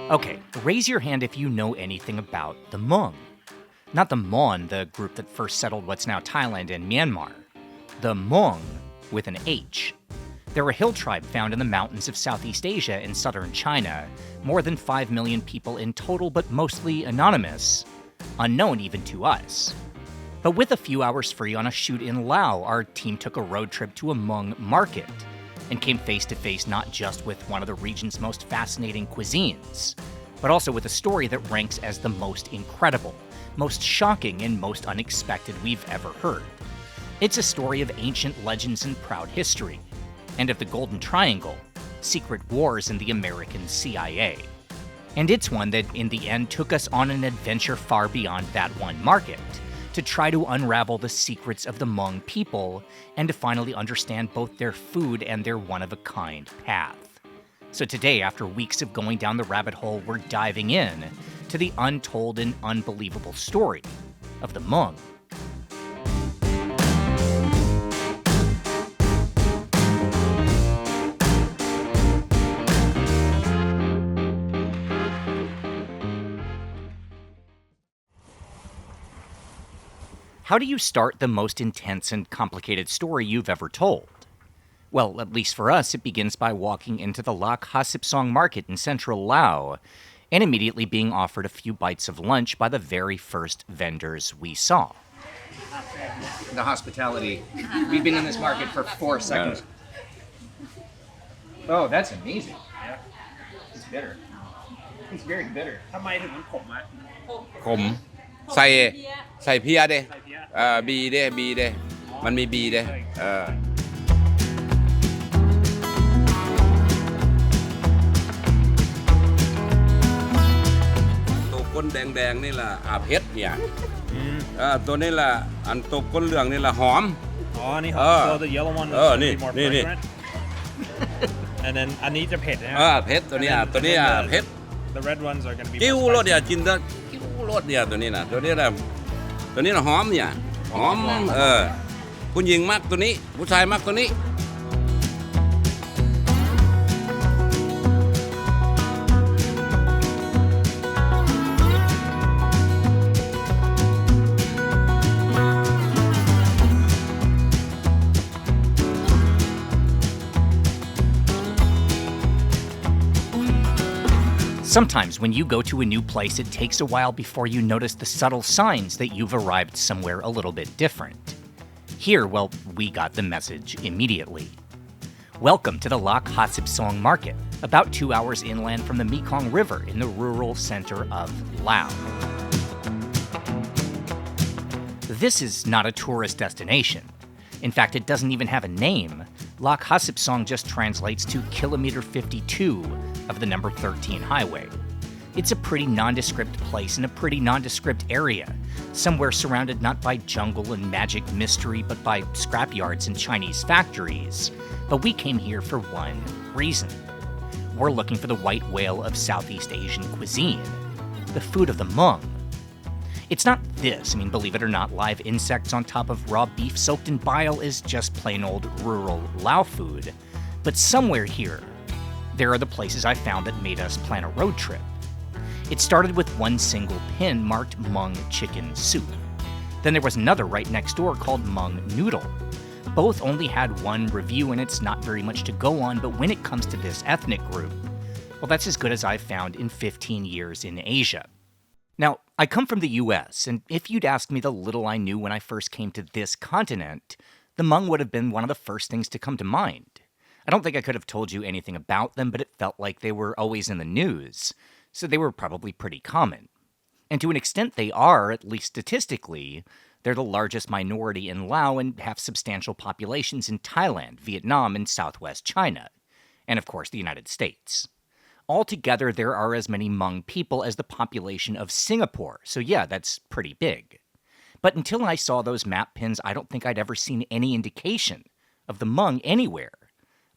Okay, raise your hand if you know anything about the Hmong. Not the Mon, the group that first settled what's now Thailand and Myanmar. The Hmong, with an H. They're a hill tribe found in the mountains of Southeast Asia and southern China. More than 5 million people in total, but mostly anonymous. Unknown even to us. But with a few hours free on a shoot in Laos, our team took a road trip to a Hmong market and came face to face not just with one of the region's most fascinating cuisines, but also with a story that ranks as the most incredible, most shocking, and most unexpected we've ever heard. It's a story of ancient legends and proud history, and of the Golden Triangle, secret wars in the American CIA. And it's one that, in the end, took us on an adventure far beyond that one market, to try to unravel the secrets of the Hmong people and to finally understand both their food and their one-of-a-kind path. So today, after weeks of going down the rabbit hole, we're diving in to the untold and unbelievable story of the Hmong. How do you start the most intense and complicated story you've ever told? Well, at least for us, it begins by walking into the Lac Hasipsong market in central Laos and immediately being offered a few bites of lunch by the very first vendors we saw. The hospitality. We've been in this market for 4 seconds. Oh, that's amazing. Yeah. It's bitter. It's very bitter. ทำไมถึงมันขมอ่ะ ขมใส่เพียเด้ ใส่เพี้ย บีเด้มันมีบีเด้ตัวก้นแดงๆนี่แหละเผ็ดเนี่ยตัวนี้แหละอันตัวก้นเหลืองนี่แหละหอม อ๋อนี่หอม so the yellow one is gonna be more fragrant and then อันนี้จะเผ็ดนะ เผ็ดตัวนี้เผ็ด the red ones are gonna be กิ้ว more รสเนี่ย spicy. กินแล้วกิ้วรสเนี่ยตัวนี้น่ะตัวนี้น่ะหอมเนี่ยหอมผู้หญิงมักตัวนี้ผู้ชายมักตัวนี้ Sometimes when you go to a new place, it takes a while before you notice the subtle signs that you've arrived somewhere a little bit different. Here, well, we got the message immediately. Welcome to the Lac Hasipsong Market, about 2 hours inland from the Mekong River in the rural center of Laos. This is not a tourist destination. In fact, it doesn't even have a name. Lac Hasipsong just translates to Kilometer 52 of the number 13 highway. It's a pretty nondescript place in a pretty nondescript area, somewhere surrounded not by jungle and magic mystery, but by scrapyards and Chinese factories. But we came here for one reason. We're looking for the white whale of Southeast Asian cuisine, the food of the Hmong. It's not this. Believe it or not, live insects on top of raw beef soaked in bile is just plain old rural Lao food. But somewhere here, there are the places I found that made us plan a road trip. It started with one single pin marked Hmong chicken soup. Then there was another right next door called Hmong noodle. Both only had one review and it's not very much to go on, but when it comes to this ethnic group, well, that's as good as I've found in 15 years in Asia. Now, I come from the US, and if you'd asked me the little I knew when I first came to this continent, the Hmong would have been one of the first things to come to mind. I don't think I could have told you anything about them, but it felt like they were always in the news, so they were probably pretty common. And to an extent they are, at least statistically. They're the largest minority in Laos and have substantial populations in Thailand, Vietnam, and southwest China, and of course the United States. Altogether, there are as many Hmong people as the population of Singapore, so yeah, that's pretty big. But until I saw those map pins, I don't think I'd ever seen any indication of the Hmong anywhere.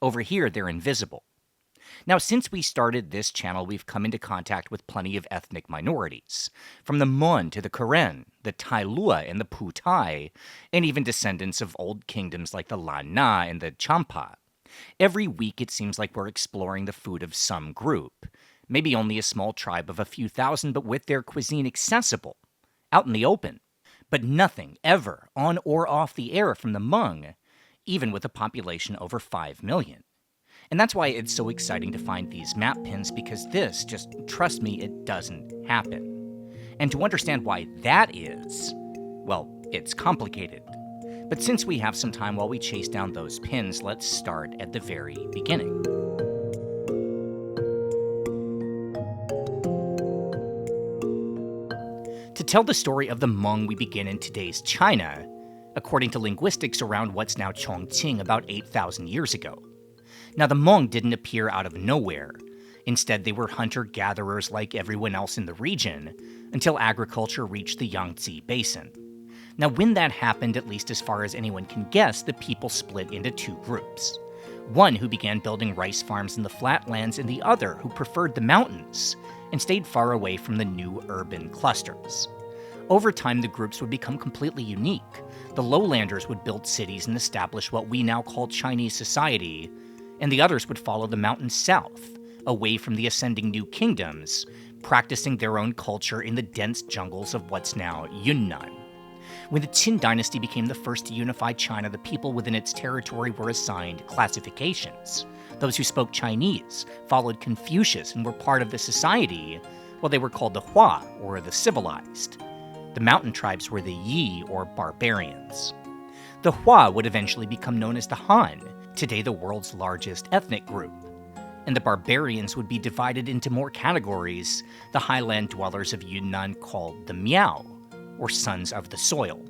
Over here, they're invisible. Now, since we started this channel, we've come into contact with plenty of ethnic minorities, from the Mon to the Karen, the Tai Lua and the Pu Thai, and even descendants of old kingdoms like the Lan Na and the Champa. Every week, it seems like we're exploring the food of some group. maybe only a small tribe of a few thousand, but with their cuisine accessible, out in the open. But nothing ever on or off the air from the Hmong, even with a population over 5 million. And that's why it's so exciting to find these map pins, because this, just trust me, it doesn't happen. And to understand why that is, well, it's complicated. But since we have some time while we chase down those pins, let's start at the very beginning. To tell the story of the Hmong, we begin in today's China, according to linguistics around what's now Chongqing about 8,000 years ago. Now, the Hmong didn't appear out of nowhere. Instead, they were hunter-gatherers like everyone else in the region, until agriculture reached the Yangtze Basin. Now, when that happened, at least as far as anyone can guess, the people split into two groups. One who began building rice farms in the flatlands, and the other who preferred the mountains and stayed far away from the new urban clusters. Over time, the groups would become completely unique. The lowlanders would build cities and establish what we now call Chinese society, and the others would follow the mountains south, away from the ascending new kingdoms, practicing their own culture in the dense jungles of what's now Yunnan. When the Qin dynasty became the first to unify China, the people within its territory were assigned classifications. Those who spoke Chinese, followed Confucius, and were part of the society, well, they were called the Hua, or the civilized. The mountain tribes were the Yi, or barbarians. The Hua would eventually become known as the Han, today the world's largest ethnic group. And the barbarians would be divided into more categories, the highland dwellers of Yunnan called the Miao, or sons of the soil.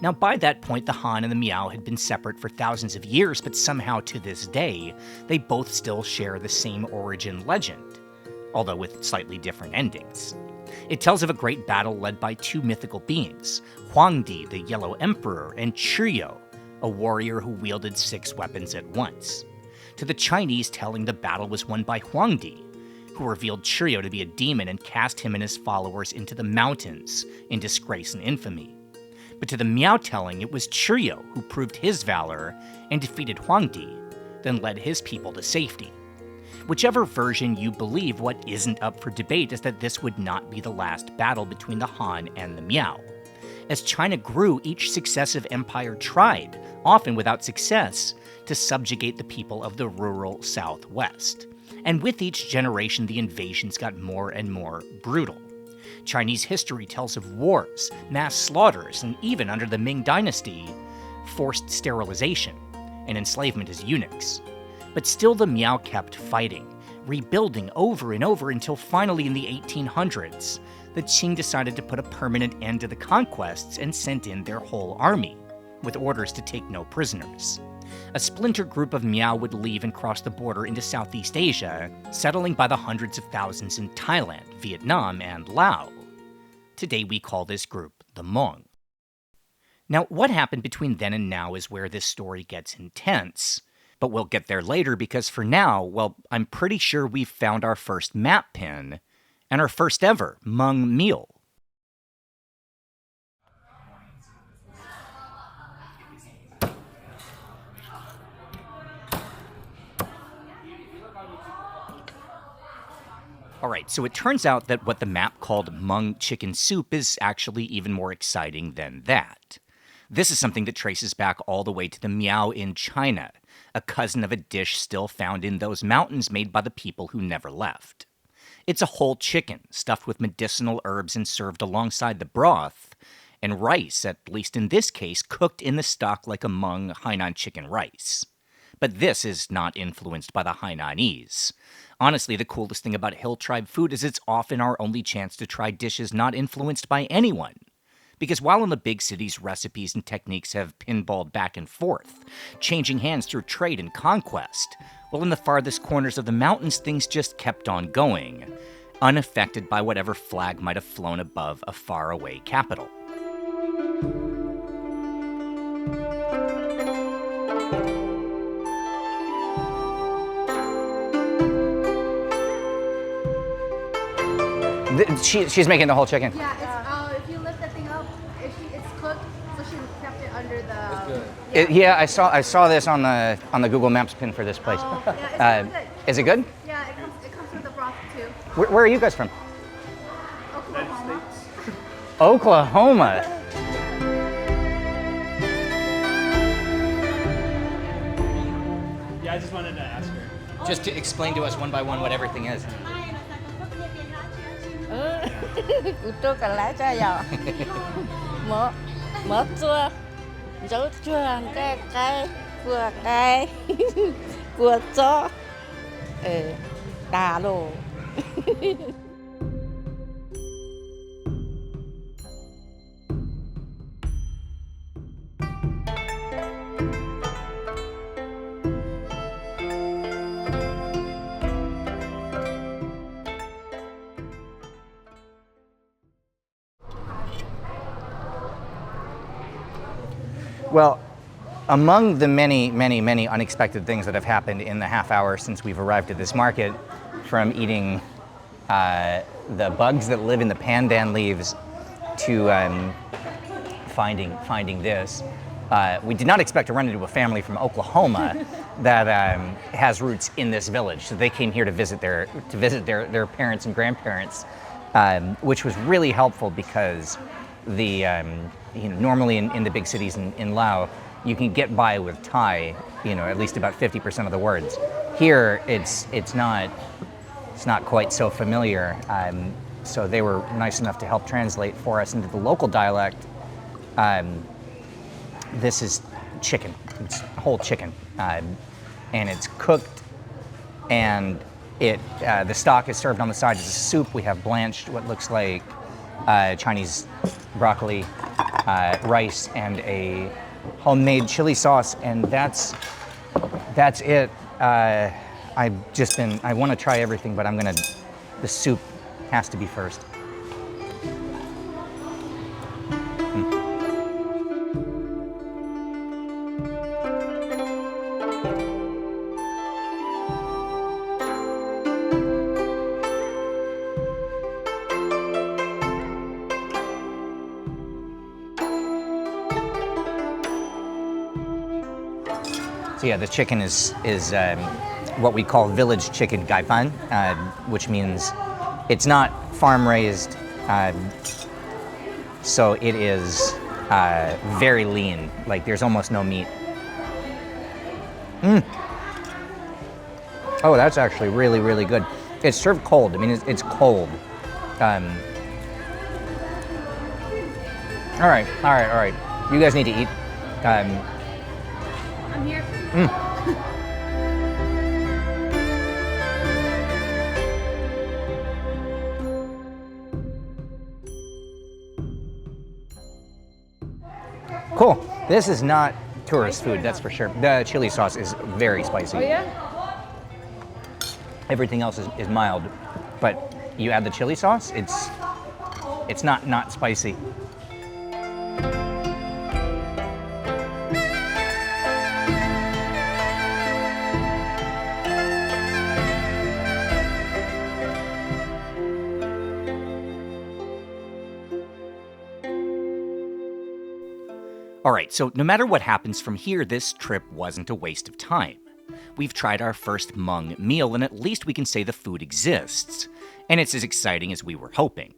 Now, by that point, the Han and the Miao had been separate for thousands of years, but somehow to this day, they both still share the same origin legend, although with slightly different endings. It tells of a great battle led by two mythical beings, Huangdi, the Yellow Emperor, and Chiyo, a warrior who wielded 6 weapons at once. To the Chinese telling, the battle was won by Huangdi, who revealed Chiyo to be a demon and cast him and his followers into the mountains in disgrace and infamy. But to the Miao telling, it was Chiyo who proved his valor and defeated Huangdi, then led his people to safety. Whichever version you believe, what isn't up for debate is that this would not be the last battle between the Han and the Miao. As China grew, each successive empire tried, often without success, to subjugate the people of the rural southwest. And with each generation, the invasions got more and more brutal. Chinese history tells of wars, mass slaughters, and even under the Ming Dynasty, forced sterilization and enslavement as eunuchs. But still the Miao kept fighting, rebuilding over and over until finally in the 1800s, the Qing decided to put a permanent end to the conquests and sent in their whole army, with orders to take no prisoners. A splinter group of Miao would leave and cross the border into Southeast Asia, settling by the hundreds of thousands in Thailand, Vietnam, and Laos. Today we call this group the Hmong. Now, what happened between then and now is where this story gets intense, but we'll get there later because for now, well, I'm pretty sure we've found our first map pin, and our first ever Hmong meal. Alright, so it turns out that what the map called Hmong chicken soup is actually even more exciting than that. This is something that traces back all the way to the Miao in China, a cousin of a dish still found in those mountains made by the people who never left. It's a whole chicken, stuffed with medicinal herbs and served alongside the broth, and rice, at least in this case, cooked in the stock like a Hmong Hainan chicken rice. But this is not influenced by the Hainanese. Honestly, the coolest thing about hill tribe food is it's often our only chance to try dishes not influenced by anyone. Because while in the big cities, recipes and techniques have pinballed back and forth, changing hands through trade and conquest, well, in the farthest corners of the mountains, things just kept on going, unaffected by whatever flag might have flown above a faraway capital. She's making the whole chicken. Yeah, if you lift the thing up, it's cooked, so she kept it under the. It's good. I saw this on the Google Maps pin for this place. Oh, yeah, it's really good. Is it good? Yeah, it comes with the broth too. too. Where are you guys from? Oklahoma. Oklahoma. Yeah, I just wanted to ask her. Just to explain to us one by one what everything is. Củ chua cà lá cho dầu mỡ chua dấu chua cái cua cái cua chó đà đồ Well, among the many unexpected things that have happened in the half hour since we've arrived at this market, from eating the bugs that live in the pandan leaves to finding this, we did not expect to run into a family from Oklahoma that has roots in this village. So they came here to visit their parents and grandparents, which was really helpful because normally in the big cities in Laos, you can get by with Thai, at least about 50% of the words. Here, it's not quite so familiar. So they were nice enough to help translate for us into the local dialect. This is chicken. It's whole chicken, and it's cooked. And the stock is served on the side as a soup. We have blanched what looks like Chinese broccoli, rice, and a homemade chili sauce, and that's it. I want to try everything, but the soup has to be first. So yeah, the chicken is what we call village chicken gaipan, which means it's not farm raised, so it is very lean. Like there's almost no meat. Oh, that's actually really, really good. It's served cold. I mean, it's cold. All right. You guys need to eat. I'm here. Cool. This is not tourist food, that's for sure. The chili sauce is very spicy. Oh yeah? Everything else is mild, but you add the chili sauce, it's not spicy. All right, so no matter what happens from here, this trip wasn't a waste of time. We've tried our first Hmong meal, and at least we can say the food exists, and it's as exciting as we were hoping.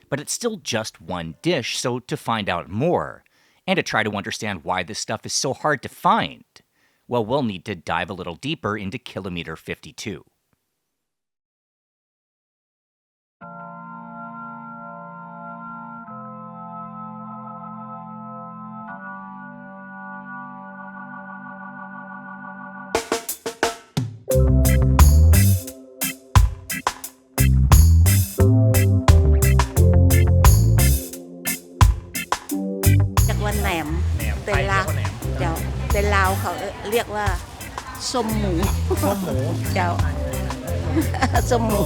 But it's still just one dish, so to find out more, and to try to understand why this stuff is so hard to find, well, we'll need to dive a little deeper into Kilometer 52. Tên Làoเขาเรียกว่าส้มหมูเจ้าส้มหมู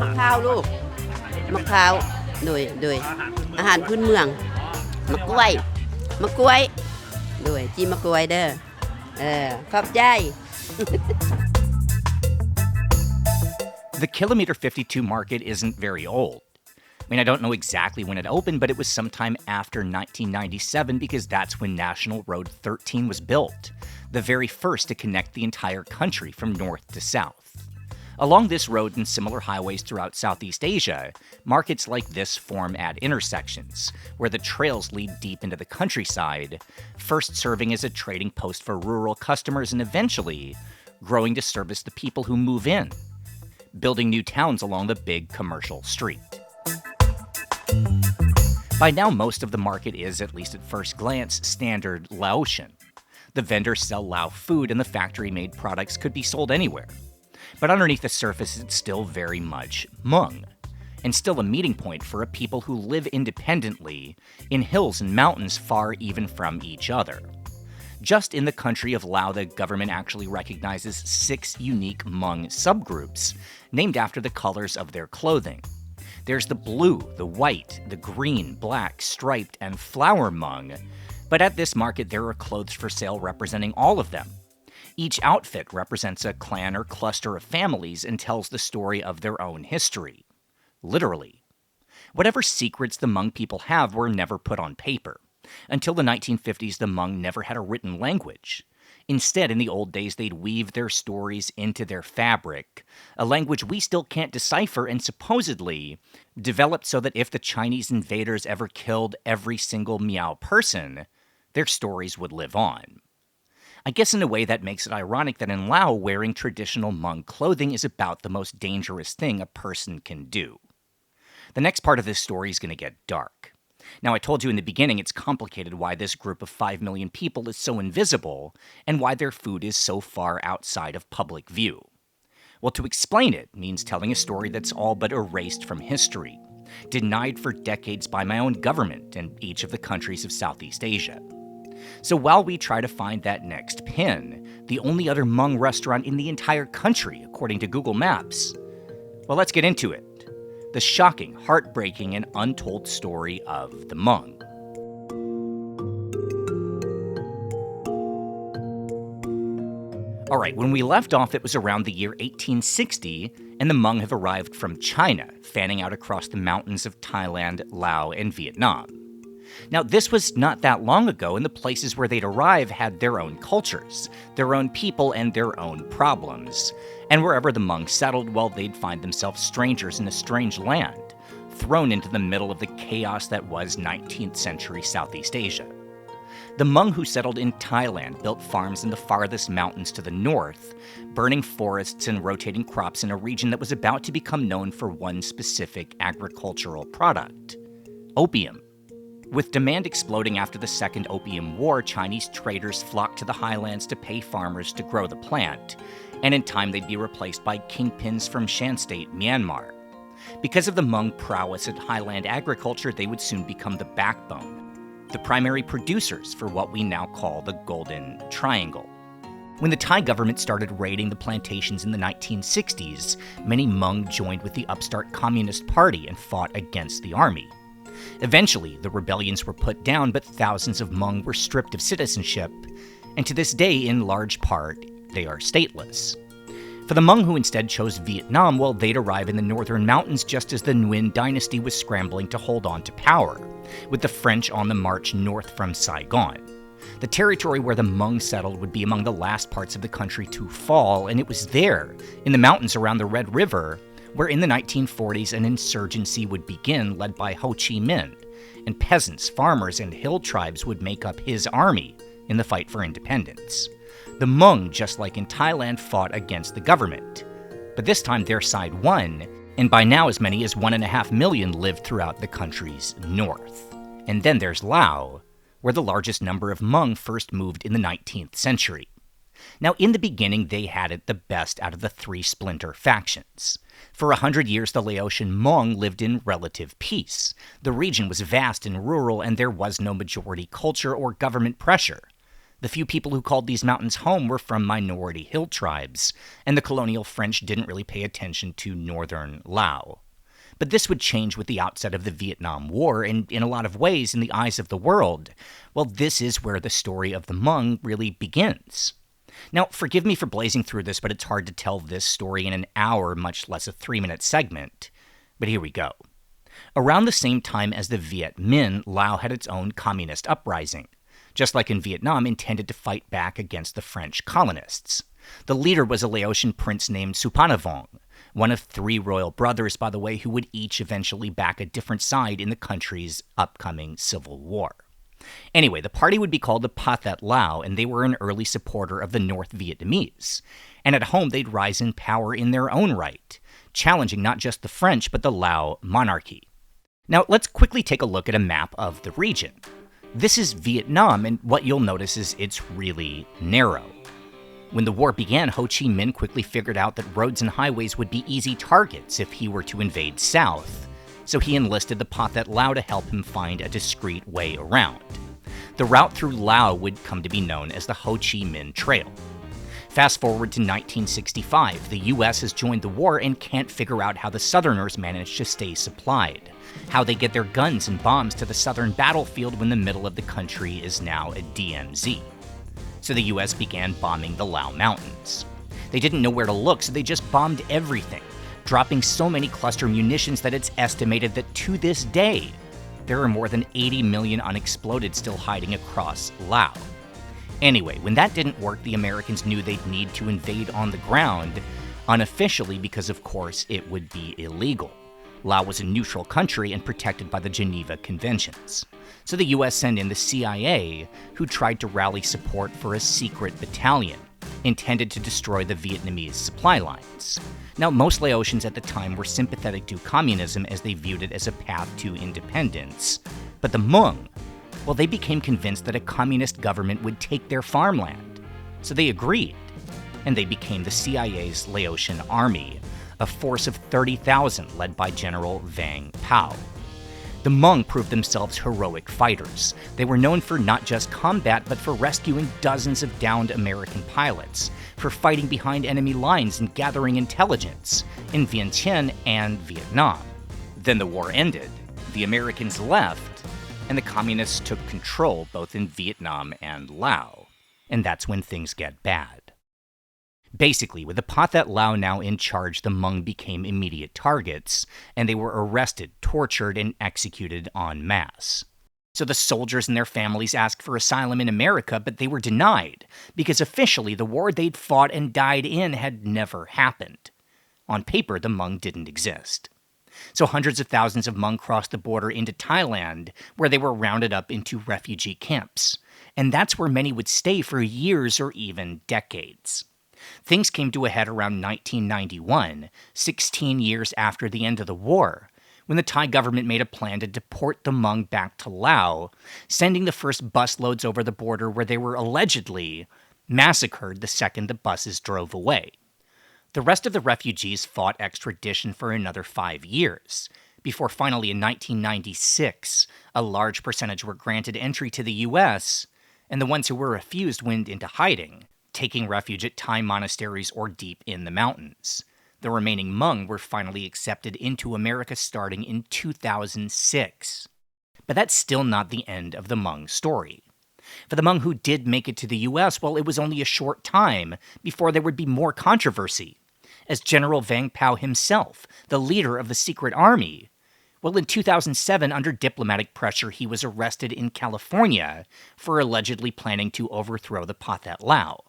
มะพร้าวลูกมะพร้าวโดยอาหารพื้นเมืองมะกล้วยโดยจีมะกล้วยเด้อขอบใจ The Kilometer 52 market isn't very old. I mean, I don't know exactly when it opened, but it was sometime after 1997 because that's when National Road 13 was built, the very first to connect the entire country from north to south. Along this road and similar highways throughout Southeast Asia, markets like this form at intersections, where the trails lead deep into the countryside, first serving as a trading post for rural customers and eventually growing to service the people who move in, building new towns along the big commercial street. By now, most of the market is, at least at first glance, standard Laotian. The vendors sell Lao food and the factory-made products could be sold anywhere. But underneath the surface, it's still very much Hmong, and still a meeting point for a people who live independently in hills and mountains far even from each other. Just in the country of Lao, the government actually recognizes 6 unique Hmong subgroups named after the colors of their clothing. There's the blue, the white, the green, black, striped, and flower Hmong, but at this market there are clothes for sale representing all of them. Each outfit represents a clan or cluster of families and tells the story of their own history. Literally. Whatever secrets the Hmong people have were never put on paper. Until the 1950s, the Hmong never had a written language. Instead, in the old days, they'd weave their stories into their fabric, a language we still can't decipher and supposedly developed so that if the Chinese invaders ever killed every single Miao person, their stories would live on. I guess in a way that makes it ironic that in Lao, wearing traditional Hmong clothing is about the most dangerous thing a person can do. The next part of this story is going to get dark. Now, I told you in the beginning it's complicated why this group of 5 million people is so invisible and why their food is so far outside of public view. Well, to explain it means telling a story that's all but erased from history, denied for decades by my own government and each of the countries of Southeast Asia. So while we try to find that next pin, the only other Hmong restaurant in the entire country, according to Google Maps, well, let's get into it. The shocking, heartbreaking, and untold story of the Hmong. All right, when we left off, it was around the year 1860, and the Hmong have arrived from China, fanning out across the mountains of Thailand, Laos, and Vietnam. Now, this was not that long ago, and the places where they'd arrive had their own cultures, their own people, and their own problems. And wherever the Hmong settled, well, they'd find themselves strangers in a strange land, thrown into the middle of the chaos that was 19th century Southeast Asia. The Hmong who settled in Thailand built farms in the farthest mountains to the north, burning forests and rotating crops in a region that was about to become known for one specific agricultural product: opium. With demand exploding after the Second Opium War, Chinese traders flocked to the highlands to pay farmers to grow the plant, and in time they'd be replaced by kingpins from Shan State, Myanmar. Because of the Hmong prowess at highland agriculture, they would soon become the backbone, the primary producers for what we now call the Golden Triangle. When the Thai government started raiding the plantations in the 1960s, many Hmong joined with the upstart Communist Party and fought against the army. Eventually, the rebellions were put down, but thousands of Hmong were stripped of citizenship, and to this day, in large part, they are stateless. For the Hmong who instead chose Vietnam, well, they'd arrive in the northern mountains just as the Nguyen dynasty was scrambling to hold on to power, with the French on the march north from Saigon. The territory where the Hmong settled would be among the last parts of the country to fall, and it was there, in the mountains around the Red River, where in the 1940s an insurgency would begin led by Ho Chi Minh, and peasants, farmers, and hill tribes would make up his army in the fight for independence. The Hmong, just like in Thailand, fought against the government. But this time their side won, and by now as many as 1.5 million lived throughout the country's north. And then there's Laos, where the largest number of Hmong first moved in the 19th century. Now, in the beginning, they had it the best out of the 3 splinter factions. For 100 years, the Laotian Hmong lived in relative peace. The region was vast and rural, and there was no majority culture or government pressure. The few people who called these mountains home were from minority hill tribes, and the colonial French didn't really pay attention to northern Laos. But this would change with the outset of the Vietnam War, and in a lot of ways, in the eyes of the world, well, this is where the story of the Hmong really begins. Now, forgive me for blazing through this, but it's hard to tell this story in an hour, much less a 3-minute segment. But here we go. Around the same time as the Viet Minh, Laos had its own communist uprising, just like in Vietnam, intended to fight back against the French colonists. The leader was a Laotian prince named Supanavong, one of 3 royal brothers, by the way, who would each eventually back a different side in the country's upcoming civil war. Anyway, the party would be called the Pathet Lao, and they were an early supporter of the North Vietnamese. And at home, they'd rise in power in their own right, challenging not just the French, but the Lao monarchy. Now, let's quickly take a look at a map of the region. This is Vietnam, and what you'll notice is it's really narrow. When the war began, Ho Chi Minh quickly figured out that roads and highways would be easy targets if he were to invade south, so he enlisted the Pathet Lao to help him find a discreet way around. The route through Laos would come to be known as the Ho Chi Minh Trail. Fast forward to 1965, the US has joined the war and can't figure out how the Southerners managed to stay supplied, how they get their guns and bombs to the southern battlefield when the middle of the country is now a DMZ. So the US began bombing the Lao Mountains. They didn't know where to look, so they just bombed everything, dropping so many cluster munitions that it's estimated that to this day, there are more than 80 million unexploded still hiding across Laos. Anyway, when that didn't work, the Americans knew they'd need to invade on the ground, unofficially because, of course, it would be illegal. Laos was a neutral country and protected by the Geneva Conventions. So the US sent in the CIA, who tried to rally support for a secret battalion, intended to destroy the Vietnamese supply lines. Now, most Laotians at the time were sympathetic to communism as they viewed it as a path to independence. But the Hmong, well, they became convinced that a communist government would take their farmland. So they agreed, and they became the CIA's Laotian army, a force of 30,000 led by General Vang Pao. The Hmong proved themselves heroic fighters. They were known for not just combat, but for rescuing dozens of downed American pilots, for fighting behind enemy lines and gathering intelligence in Vientiane and Vietnam. Then the war ended, the Americans left, and the communists took control both in Vietnam and Laos. And that's when things get bad. Basically, with the Pathet Lao now in charge, the Hmong became immediate targets, and they were arrested, tortured, and executed en masse. So the soldiers and their families asked for asylum in America, but they were denied, because officially the war they'd fought and died in had never happened. On paper, the Hmong didn't exist. So hundreds of thousands of Hmong crossed the border into Thailand, where they were rounded up into refugee camps. And that's where many would stay for years or even decades. Things came to a head around 1991, 16 years after the end of the war, when the Thai government made a plan to deport the Hmong back to Laos, sending the first busloads over the border where they were allegedly massacred the second the buses drove away. The rest of the refugees fought extradition for another 5 years, before finally in 1996, a large percentage were granted entry to the US, and the ones who were refused went into hiding, taking refuge at Thai monasteries or deep in the mountains. The remaining Hmong were finally accepted into America starting in 2006. But that's still not the end of the Hmong story. For the Hmong who did make it to the US, well, it was only a short time before there would be more controversy, as General Vang Pao himself, the leader of the secret army, well, in 2007, under diplomatic pressure, he was arrested in California for allegedly planning to overthrow the Pathet Lao.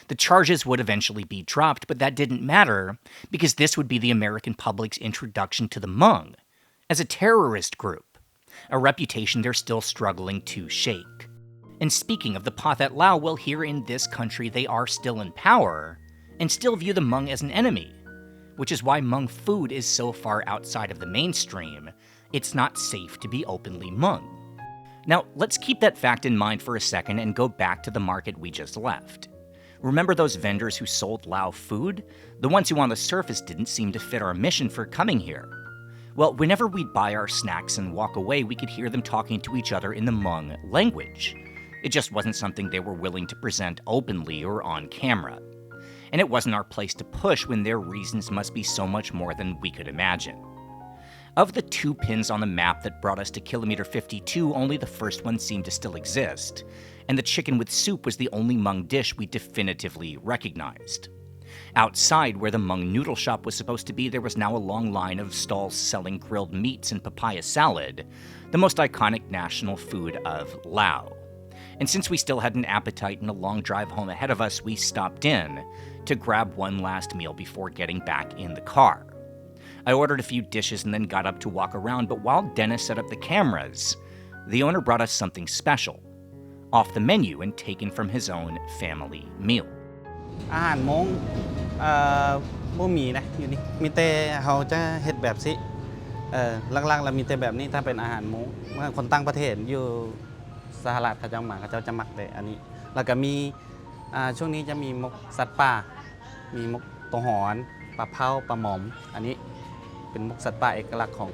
The charges would eventually be dropped, but that didn't matter because this would be the American public's introduction to the Hmong as a terrorist group, a reputation they're still struggling to shake. And speaking of the Pathet Lao, well, here in this country, they are still in power and still view the Hmong as an enemy, which is why Hmong food is so far outside of the mainstream, it's not safe to be openly Hmong. Now, let's keep that fact in mind for a second and go back to the market we just left. Remember those vendors who sold Lao food? The ones who on the surface didn't seem to fit our mission for coming here. Well, whenever we'd buy our snacks and walk away, we could hear them talking to each other in the Hmong language. It just wasn't something they were willing to present openly or on camera. And it wasn't our place to push when their reasons must be so much more than we could imagine. Of the 2 pins on the map that brought us to Kilometer 52, only the first one seemed to still exist, and the chicken with soup was the only Hmong dish we definitively recognized. Outside, where the Hmong noodle shop was supposed to be, there was now a long line of stalls selling grilled meats and papaya salad, the most iconic national food of Laos. And since we still had an appetite and a long drive home ahead of us, we stopped in to grab one last meal before getting back in the car. I ordered a few dishes and then got up to walk around, but while Dennis set up the cameras, the owner brought us something special, off the menu and taken from his own family meal. อาหารม้งบ่มีนะอยู่นี่มีแต่เขาจะเฮ็ดแบบสิหลักๆแล้วมีแต่แบบนี้ถ้าเป็นอาหารม้งเมื่อคนต่างประเทศอยู่สหรัฐเขาเจ้ามาเขาเจ้าจะมักแต่อันนี้แล้วก็มีช่วงนี้จะมีมกสัตว์ป่ามีมกตัวหอนปลาเผาปลาหมอมอันนี้เป็นมกสัตว์ป่าเอกลักษณ์ของ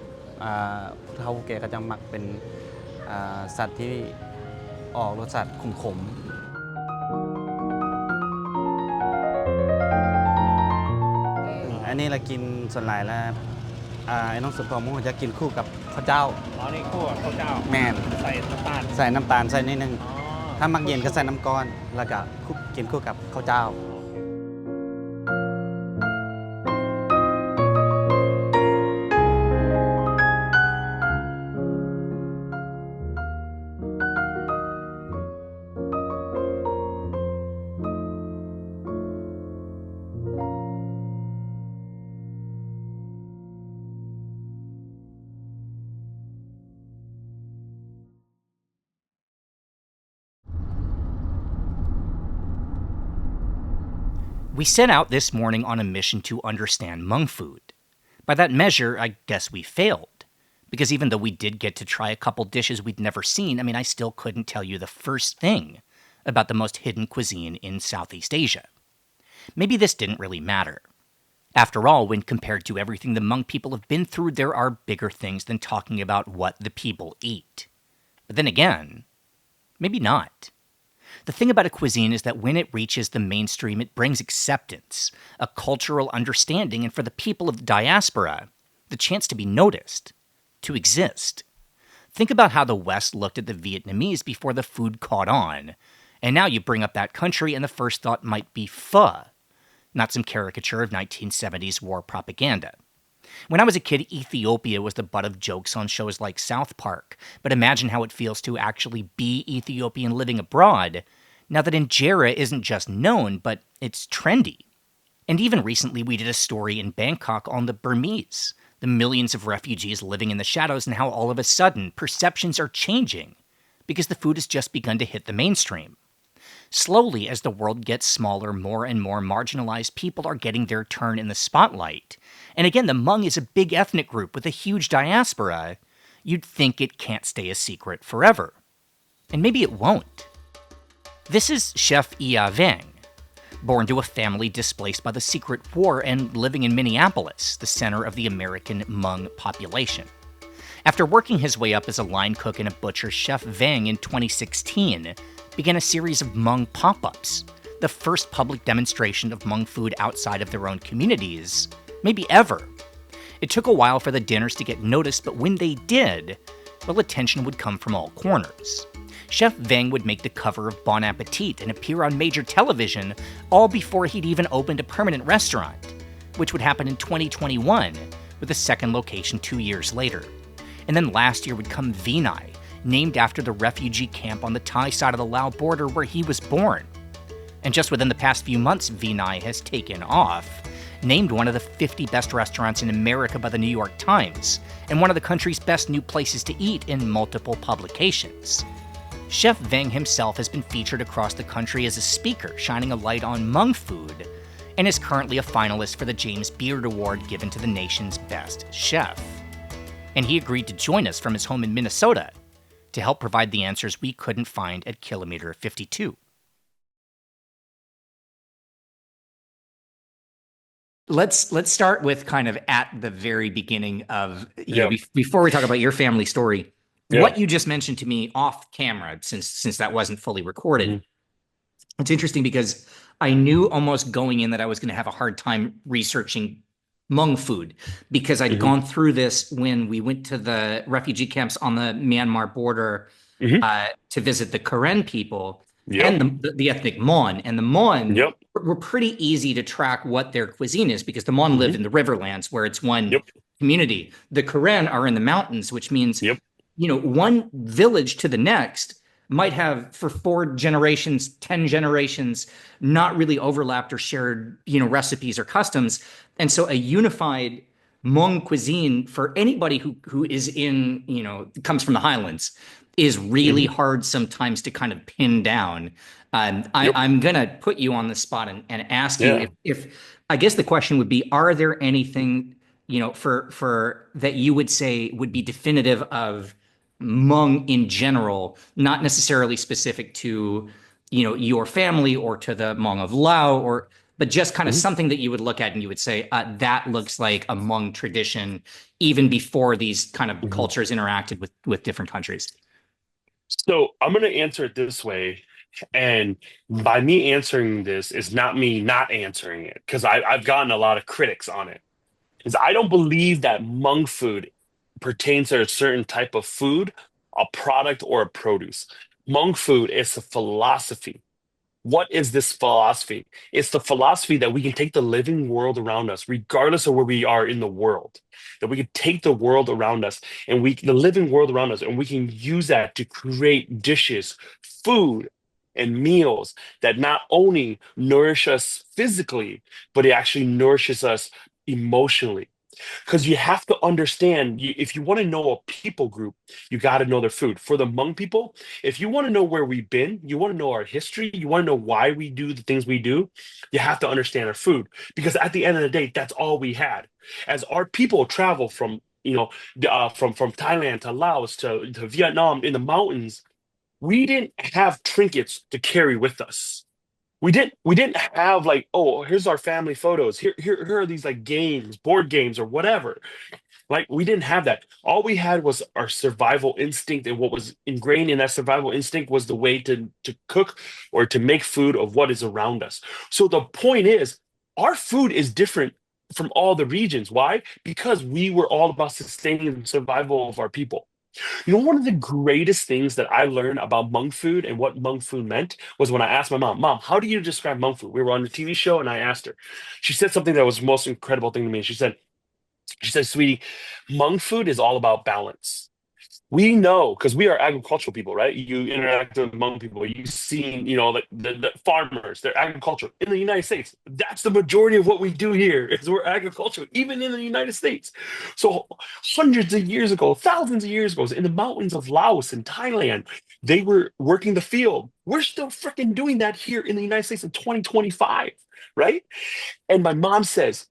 ผู้เฒ่าผู้แก่เขาจะมักเป็นสัตว์ที่ออกรสชาติขมๆอันนี้เรากินส่วนหลายแล้วไอ้น้องสุดของมุ้งจะกินคู่กับข้าวเจ้าอ๋อนี่คู่กับข้าวเจ้าแมนใส่น้ำตาลใส่น้ำตาลใส่นิดนึงถ้ามักเย็นก็ใส่น้ำก้อนแล้วก็กินคู่กับข้าวเจ้า We set out this morning on a mission to understand Hmong food. By that measure, I guess we failed. Because even though we did get to try a couple dishes we'd never seen, I still couldn't tell you the first thing about the most hidden cuisine in Southeast Asia. Maybe this didn't really matter. After all, when compared to everything the Hmong people have been through, there are bigger things than talking about what the people eat. But then again, maybe not. The thing about a cuisine is that when it reaches the mainstream, it brings acceptance, a cultural understanding, and for the people of the diaspora, the chance to be noticed, to exist. Think about how the West looked at the Vietnamese before the food caught on, and now you bring up that country and the first thought might be pho, not some caricature of 1970s war propaganda. When I was a kid, Ethiopia was the butt of jokes on shows like South Park, but imagine how it feels to actually be Ethiopian living abroad, now that injera isn't just known, but it's trendy. And even recently we did a story in Bangkok on the Burmese, the millions of refugees living in the shadows, and how all of a sudden perceptions are changing, because the food has just begun to hit the mainstream. Slowly, as the world gets smaller, more and more marginalized people are getting their turn in the spotlight. And again, the Hmong is a big ethnic group with a huge diaspora. You'd think it can't stay a secret forever. And maybe it won't. This is Chef Ia Veng, born to a family displaced by the Secret War and living in Minneapolis, the center of the American Hmong population. After working his way up as a line cook and a butcher, Chef Veng in 2016 began a series of Hmong pop-ups, the first public demonstration of Hmong food outside of their own communities, maybe ever. It took a while for the dinners to get noticed, but when they did, well, attention would come from all corners. Chef Veng would make the cover of Bon Appetit and appear on major television, all before he'd even opened a permanent restaurant, which would happen in 2021, with a second location 2 years later. And then last year would come Vinai, named after the refugee camp on the Thai side of the Lao border where he was born. And just within the past few months, Vinai has taken off, named one of the 50 best restaurants in America by the New York Times, and one of the country's best new places to eat in multiple publications. Chef Veng himself has been featured across the country as a speaker, shining a light on Hmong food, and is currently a finalist for the James Beard Award given to the nation's best chef. And he agreed to join us from his home in Minnesota to help provide the answers we couldn't find at Kilometer 52. Let's start with kind of at the very beginning of, before we talk about your family story, what you just mentioned to me off camera, since that wasn't fully recorded. It's interesting because I knew almost going in that I was going to have a hard time researching Hmong food because I'd Hmm. gone through this when we went to the refugee camps on the Myanmar border Hmm. to visit the Karen people Yep. and the ethnic Mon. And the Mon Yep. were pretty easy to track what their cuisine is because the Mon live Hmm. in the riverlands where it's one Yep. community. The Karen are in the mountains, which means, Yep. one village to the next might have for 4 generations, 10 generations, not really overlapped or shared, recipes or customs. And so a unified Hmong cuisine for anybody who is comes from the Highlands is really Hmm. hard sometimes to kind of pin down. Yep. I'm gonna put you on the spot and ask you Yeah. if I guess the question would be, are there anything, for that you would say would be definitive of Hmong in general, not necessarily specific to, your family or to the Hmong of Lao, but just kind of Hmm. something that you would look at and you would say, that looks like a Hmong tradition, even before these kind of Hmm. cultures interacted with different countries. So I'm going to answer it this way. And by me answering this is not me not answering it, because I've gotten a lot of critics on it. Is I don't believe that monk food pertains to a certain type of food, a product, or a produce. Monk food is a philosophy. What is this philosophy? It's the philosophy that we can take the living world around us, regardless of where we are in the world, that we can take the world around us and the living world around us, and we can use that to create dishes, food, and meals that not only nourish us physically, but it actually nourishes us emotionally. Because you have to understand, if you want to know a people group, you got to know their food. For the Hmong people, if you want to know where we've been, you want to know our history, you want to know why we do the things we do, you have to understand our food. Because at the end of the day, that's all we had. As our people travel from, from Thailand to Laos to Vietnam in the mountains, we didn't have trinkets to carry with us. We didn't have like, oh, here's our family photos. Here are these like games, board games or whatever. Like we didn't have that. All we had was our survival instinct, and what was ingrained in that survival instinct was the way to cook or to make food of what is around us. So the point is, our food is different from all the regions. Why? Because we were all about sustaining the survival of our people. One of the greatest things that I learned about monk food and what monk food meant was when I asked my mom, Mom, how do you describe monk food? We were on a TV show and I asked her. She said something that was the most incredible thing to me. She said, sweetie, monk food is all about balance. We know because we are agricultural people, right? You interact with Hmong people. You've seen, the farmers, they're agricultural in the United States. That's the majority of what we do here is we're agricultural, even in the United States. So hundreds of years ago, thousands of years ago, in the mountains of Laos and Thailand, they were working the field. We're still freaking doing that here in the United States in 2025, right? And my mom says,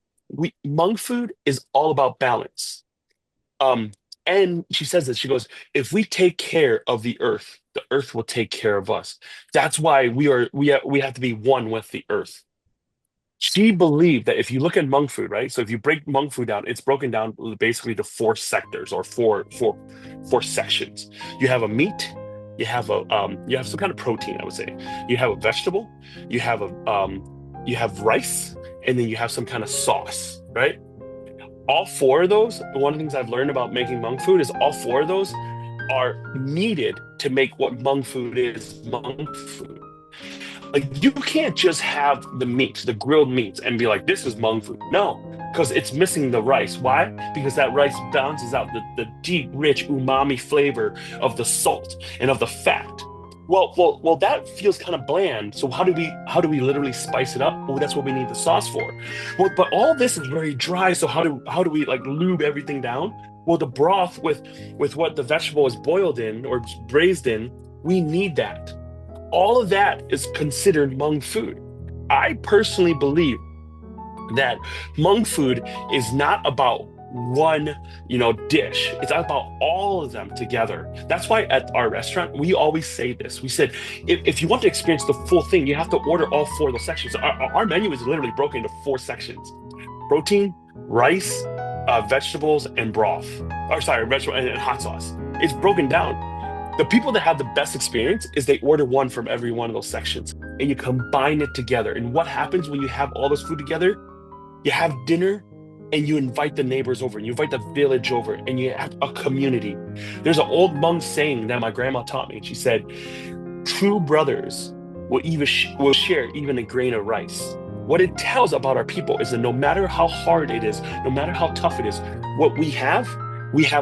monk food is all about balance. Um, and she says this, she goes, if we take care of the earth will take care of us. That's why we have to be one with the earth. She believed that if you look at monk food, right? So if you break monk food down, it's broken down basically to four sectors or four sections. You have a meat, you have some kind of protein, I would say. You have a vegetable, you have rice, and then you have some kind of sauce, right? All four of those, one of the things I've learned about making monk food is all four of those are needed to make what monk food is monk food. Like you can't just have the meats, the grilled meats, and be like, this is monk food. No, because it's missing the rice. Why? Because that rice balances out the deep, rich umami flavor of the salt and of the fat. Well, that feels kind of bland. So how do we literally spice it up? Well, that's what we need the sauce for. Well, but all this is very dry. So how do we like lube everything down? Well, the broth with what the vegetable is boiled in or braised in, we need that. All of that is considered monk food. I personally believe that monk food is not about one, dish. It's about all of them together. That's why at our restaurant, we always say this. We said, if you want to experience the full thing, you have to order all four of those sections. Our menu is literally broken into four sections: protein, rice, vegetables, and broth. Or sorry, vegetable and hot sauce. It's broken down. The people that have the best experience is they order one from every one of those sections and you combine it together. And what happens when you have all this food together? You have dinner and you invite the neighbors over, and you invite the village over, and you have a community. There's an old Hmong saying that my grandma taught me. And she said, "True brothers will share even a grain of rice." What it tells about our people is that no matter how hard it is, no matter how tough it is, what we have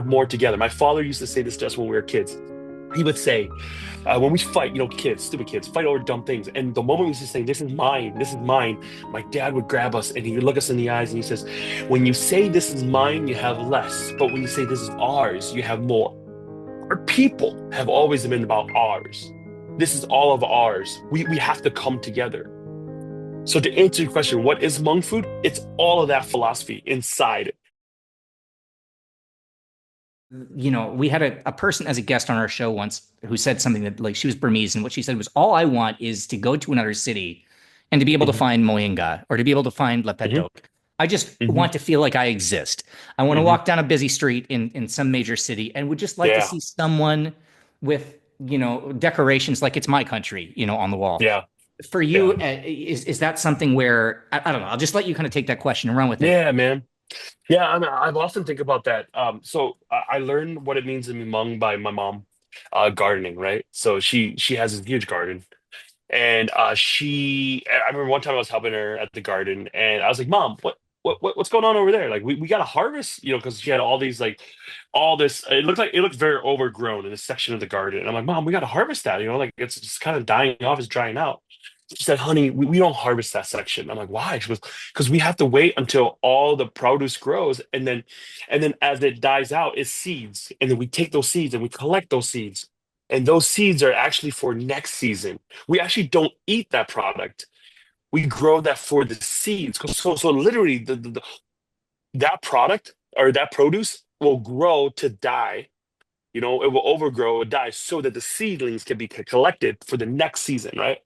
more together. My father used to say this to us when we were kids. He would say, when we fight, kids, stupid kids, fight over dumb things. And the moment we used to say, this is mine, my dad would grab us and he would look us in the eyes and he says, when you say this is mine, you have less. But when you say this is ours, you have more. Our people have always been about ours. This is all of ours. We have to come together. So to answer your question, what is Hmong food? It's all of that philosophy inside. We had a person as a guest on our show once who said something that, like, she was Burmese, and what she said was, all I want is to go to another city and to be able to find Moinga or to be able to find Lepedok. I just want to feel like I exist. I want to walk down a busy street in some major city and would just like to see someone with, decorations like it's my country, on the wall. Yeah. For you, is that something where, I don't know, I'll just let you kind of take that question and run with it. Yeah, man. Yeah, I mean, I've often think about that. So I learned what it means to be Hmong by my mom, gardening, right? So she has this huge garden, and I remember one time I was helping her at the garden, and I was like, "Mom, what's going on over there? Like, we got to harvest, because she had all these like all this. It looked very overgrown in this section of the garden, and I'm like, Mom, we got to harvest that, like it's just kind of dying off, it's drying out." She said, "Honey, we don't harvest that section." I'm like, "Why?" She goes, "Because we have to wait until all the produce grows, and then as it dies out, it seeds, and then we take those seeds and we collect those seeds, and those seeds are actually for next season. We actually don't eat that product. We grow that for the seeds. So literally, that product or that produce will grow to die. It will overgrow or die so that the seedlings can be collected for the next season, right?"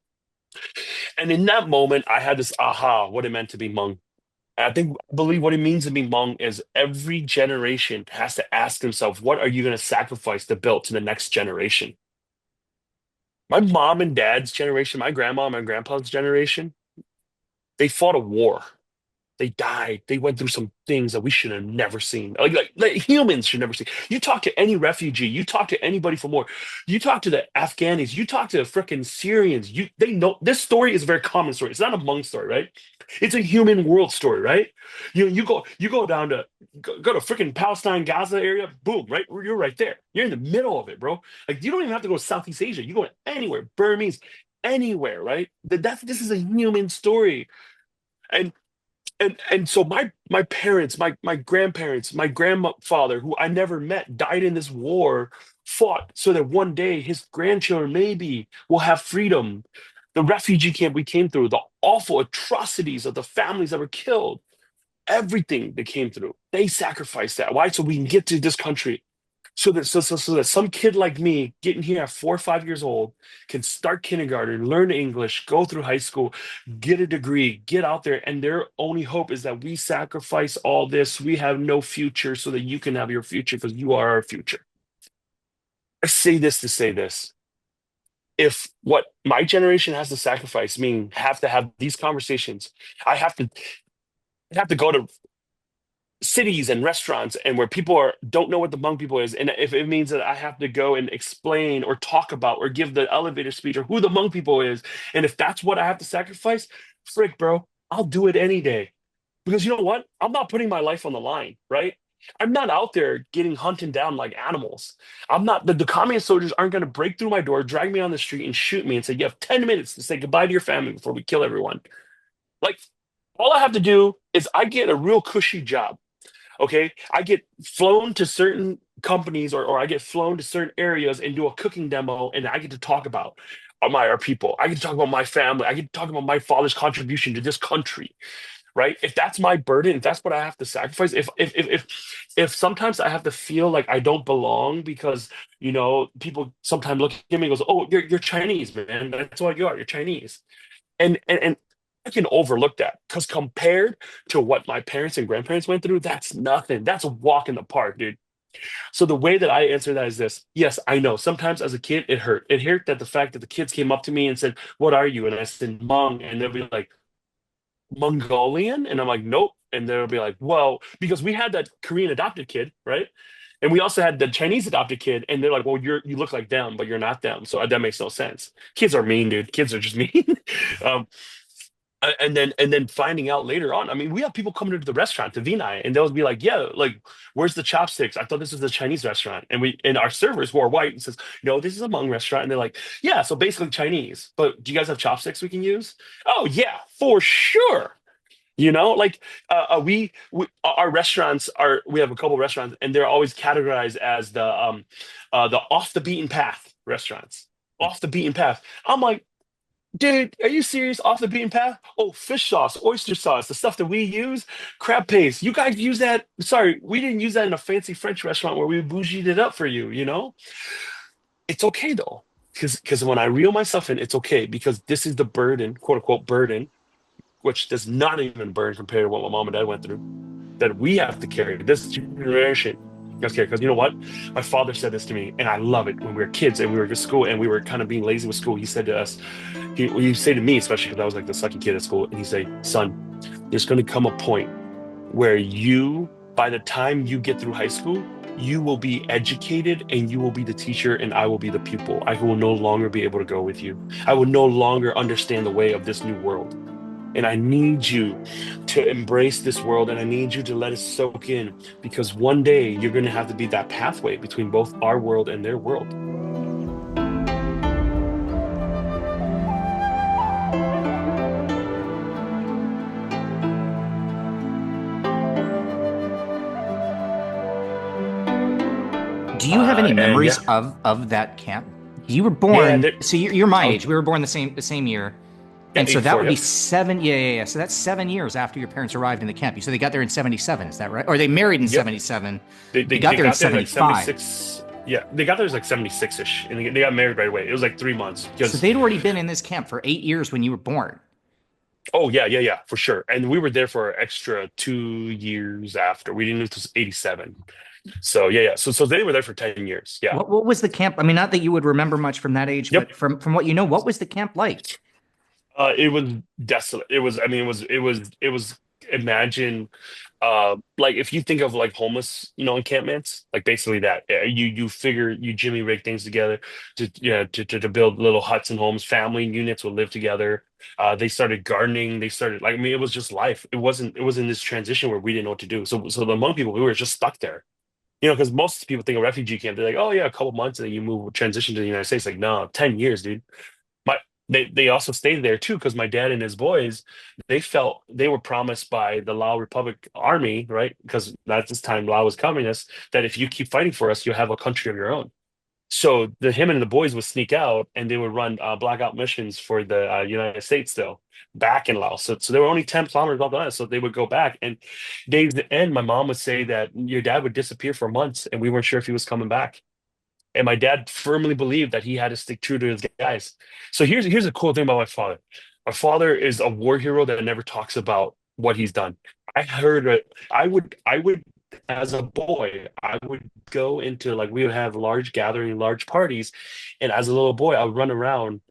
And in that moment, I had this aha, what it meant to be Hmong. And I believe what it means to be Hmong is every generation has to ask themselves, what are you going to sacrifice to build to the next generation? My mom and dad's generation, my grandma and my grandpa's generation, they fought a war. They died. They went through some things that we should have never seen. Like humans should never see. You talk to any refugee, you talk to anybody from war, you talk to the Afghanis, you talk to the freaking Syrians. They know this story is a very common story. It's not a Hmong story, right? It's a human world story, right? You go down to go to freaking Palestine, Gaza area, boom, right? You're right there. You're in the middle of it, bro. Like you don't even have to go to Southeast Asia. You go anywhere, Burmese, anywhere, right? This is a human story. And and so my parents, my grandparents, my grandfather, who I never met, died in this war, fought so that one day his grandchildren maybe will have freedom. The refugee camp we came through, the awful atrocities of the families that were killed, everything they came through, they sacrificed that. Why? So we can get to this country. So that some kid like me getting here at 4 or 5 years old can start kindergarten, learn English, go through high school, get a degree, get out there, and their only hope is that we sacrifice all this. We have no future so that you can have your future because you are our future. I say this to say this. If what my generation has to sacrifice, meaning have to have these conversations, I have to go to cities and restaurants and where people don't know what the Hmong people is, and if it means that I have to go and explain or talk about or give the elevator speech or who the Hmong people is, and if that's what I have to sacrifice, frick, bro, I'll do it any day. Because you know what? I'm not putting my life on the line, right? I'm not out there getting hunted down like animals. I'm not, the communist soldiers aren't going to break through my door, drag me on the street, and shoot me and say, you have 10 minutes to say goodbye to your family before we kill everyone. Like, all I have to do is I get a real cushy job. Okay, I get flown to certain companies or I get flown to certain areas and do a cooking demo, and I get to talk about our people. I get to talk about my family. I get to talk about my father's contribution to this country, right? If that's my burden, if that's what I have to sacrifice, if sometimes I have to feel like I don't belong because people sometimes look at me and goes, "Oh, you're Chinese, man. That's what you are. You're Chinese," and I can overlook that because compared to what my parents and grandparents went through, that's nothing. That's a walk in the park, dude. So the way that I answer that is this. Yes, I know. Sometimes as a kid, it hurt. It hurt that the fact that the kids came up to me and said, "What are you?" And I said, "Hmong," and they'll be like, "Mongolian?" And I'm like, "Nope, and they'll be like, well, because we had that Korean adopted kid, right? And we also had the Chinese adopted kid, and they're like, well, you look like them, but you're not them. So that makes no sense. Kids are mean, dude. Kids are just mean. um, and then finding out later on, I mean, we have people coming into the restaurant to Vinai, and they'll be like, yeah, like, where's the chopsticks? I thought this was a Chinese restaurant. And our servers who are white and says, no, this is a Hmong restaurant. And they're like, yeah, so basically Chinese. But do you guys have chopsticks we can use? Oh yeah, for sure. Like our restaurants are, we have a couple restaurants, and they're always categorized as the off the beaten path restaurants. Off the beaten path. I'm like, dude, are you serious? Off the beaten path? Oh, fish sauce, oyster sauce, the stuff that we use, crab paste. You guys use that? Sorry, we didn't use that in a fancy French restaurant where we bougied it up for you. It's okay though, because when I reel myself in, it's okay because this is the burden, quote unquote burden, which does not even burn compared to what my mom and dad went through, that we have to carry. This generation has to carry. Because you know what? My father said this to me, and I love it. When we were kids and we were at school and we were kind of being lazy with school, he said to us, he say to me, especially because I was like the sucky kid at school, and he'd say, son, there's going to come a point where by the time you get through high school, you will be educated and you will be the teacher and I will be the pupil. I will no longer be able to go with you. I will no longer understand the way of this new world. And I need you to embrace this world, and I need you to let it soak in, because one day you're going to have to be that pathway between both our world and their world. Do you have any memories of that camp? You were born, so you're my age. We were born the same year. And so that would be 7. Yeah. So that's 7 years after your parents arrived in the camp. So they got there in 77. Is that right? Or they married in 77. They got there in 75. Like yeah, they got there as like 76-ish, and they got married right away. It was like 3 months. So they'd already been in this camp for 8 years when you were born. Oh yeah, for sure. And we were there for an extra 2 years after. We didn't move to 87. So yeah. So they were there for 10 years. Yeah. What was the camp? I mean, not that you would remember much from that age, but from what you know, what was the camp like? It was desolate. It was. I mean, it was. Imagine, like if you think of like homeless, encampments, like basically that. You figure you jimmy rig things together to build little huts and homes. Family units will live together. They started gardening. They started like, I mean, it was just life. It wasn't this transition where we didn't know what to do. So the Hmong people, we were just stuck there. Because most people think of refugee camp, they're like, oh yeah, a couple months and then you transition to the United States. Like, no, 10 years, dude. They also stayed there too because my dad and his boys, they felt they were promised by the Lao Republic Army, right? Because at this time Lao was communist, that if you keep fighting for us, you'll have a country of your own. So him and the boys would sneak out and they would run blackout missions for the United States still back in Laos. So they were only 10 kilometers off the line. So they would go back, and days the end, my mom would say that your dad would disappear for months and we weren't sure if he was coming back. And my dad firmly believed that he had to stick true to his guys. So here's a cool thing about my father. My father is a war hero that never talks about what he's done. I heard it. I would, as a boy, I would go into, like, we would have large gathering, large parties. And as a little boy, I would run around.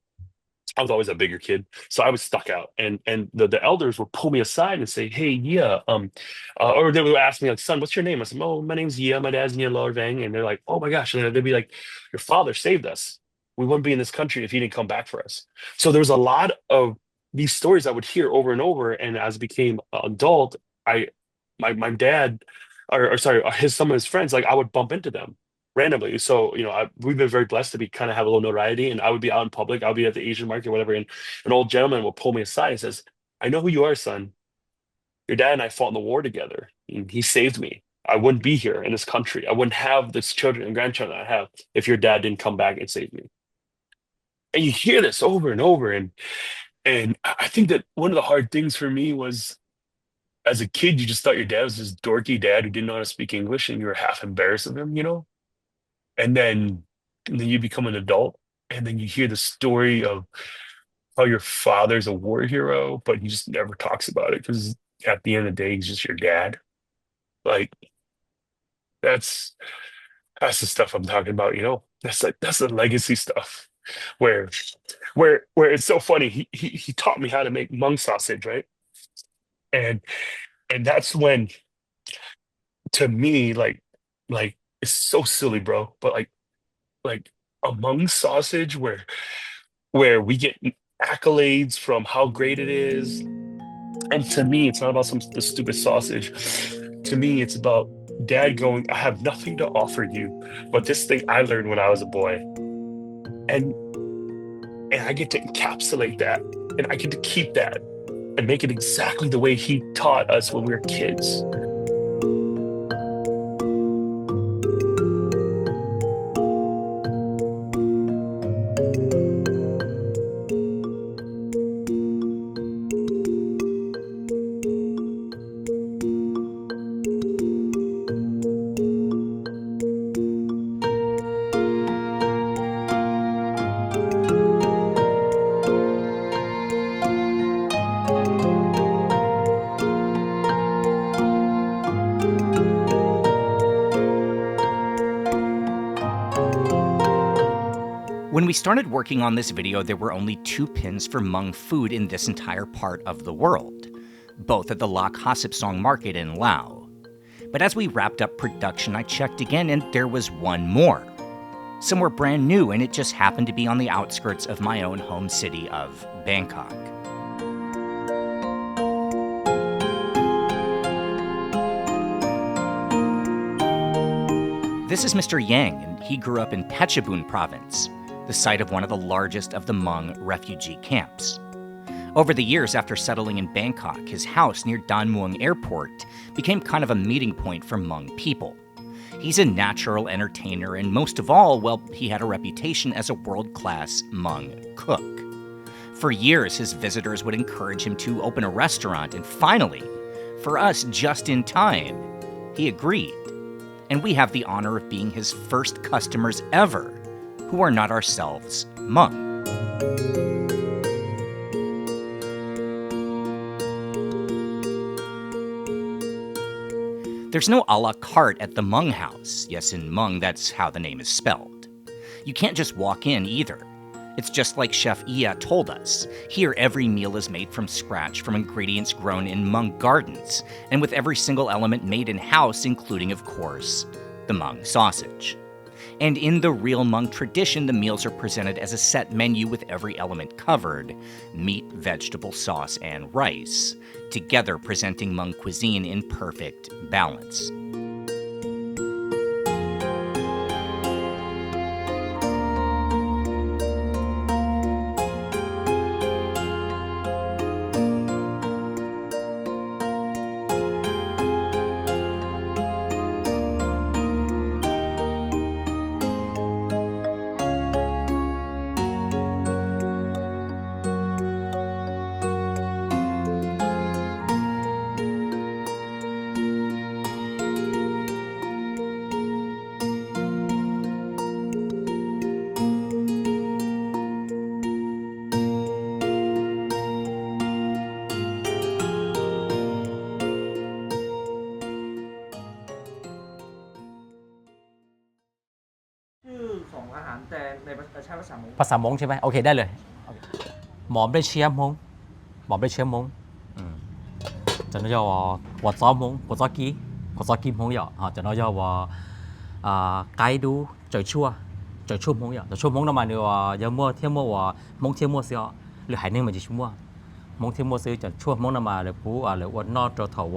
I was always a bigger kid, so I was stuck out, and the elders would pull me aside and say, "Hey, yeah," or they would ask me like, "Son, what's your name?" I said, "Oh, my name's Yeah. My dad's Nia Lorvang," and they're like, "Oh my gosh!" And they'd be like, "Your father saved us. We wouldn't be in this country if he didn't come back for us." So there was a lot of these stories I would hear over and over, and as I became an adult, my dad, or sorry, some of his friends, like I would bump into them randomly. So, we've been very blessed to have a little notoriety, and I would be out in public. I'll be at the Asian market, whatever. And an old gentleman will pull me aside and says, "I know who you are, son. Your dad and I fought in the war together, and he saved me. I wouldn't be here in this country. I wouldn't have this children and grandchildren I have if your dad didn't come back and save me." And you hear this over and over. And I think that one of the hard things for me was, as a kid, you just thought your dad was this dorky dad who didn't know how to speak English, and you were half embarrassed of him. And then you become an adult, and then you hear the story of how your father's a war hero, but he just never talks about it because at the end of the day, he's just your dad. Like, that's the stuff I'm talking about. That's the legacy stuff where it's so funny. He taught me how to make Hmong sausage, right? And And that's when, to me, like it's so silly, bro. But like a Hmong sausage where we get accolades from how great it is. And to me, it's not about the stupid sausage. To me, it's about dad going, I have nothing to offer you, but this thing I learned when I was a boy. And I get to encapsulate that, and I get to keep that and make it exactly the way he taught us when we were kids. When we started working on this video, there were only 2 pins for Hmong food in this entire part of the world, both at the Lac Hosipsong market in Lao. But as we wrapped up production, I checked again and there was one more. Somewhere brand new, and it just happened to be on the outskirts of my own home city of Bangkok. This is Mr. Yang, and he grew up in Phetchabun province, the site of one of the largest of the Hmong refugee camps. Over the years after settling in Bangkok, his house near Dan Mueang Airport became kind of a meeting point for Hmong people. He's a natural entertainer, and most of all, well, he had a reputation as a world-class Hmong cook. For years, his visitors would encourage him to open a restaurant, and finally, for us just in time, he agreed. And we have the honor of being his first customers ever, who are not ourselves Hmong. There's no a la carte at the Hmong house. Yes, in Hmong, that's how the name is spelled. You can't just walk in either. It's just like Chef Ia told us. Here, every meal is made from scratch from ingredients grown in Hmong gardens, and with every single element made in-house, including, of course, the Hmong sausage. And in the real Hmong tradition, the meals are presented as a set menu with every element covered: meat, vegetable, sauce, and rice, together presenting Hmong cuisine in perfect balance.ภาษามงใช่ไหมโอเคได้เลยหมอมได้เชียร์มงหมอมได้เชียร์มงจะnói cho quả gió mông quả gió kim mông vậy họจะnói cho cái đu trời chua mông vậy trời chua mông nó mà nếu giờ mua thêm mua mông thêm mua xíuหรือหายนึ่งมันจะชั่วมงthêm mua xíuจะชั่วมงnó màหรือผู้หรือว่านอจะถาว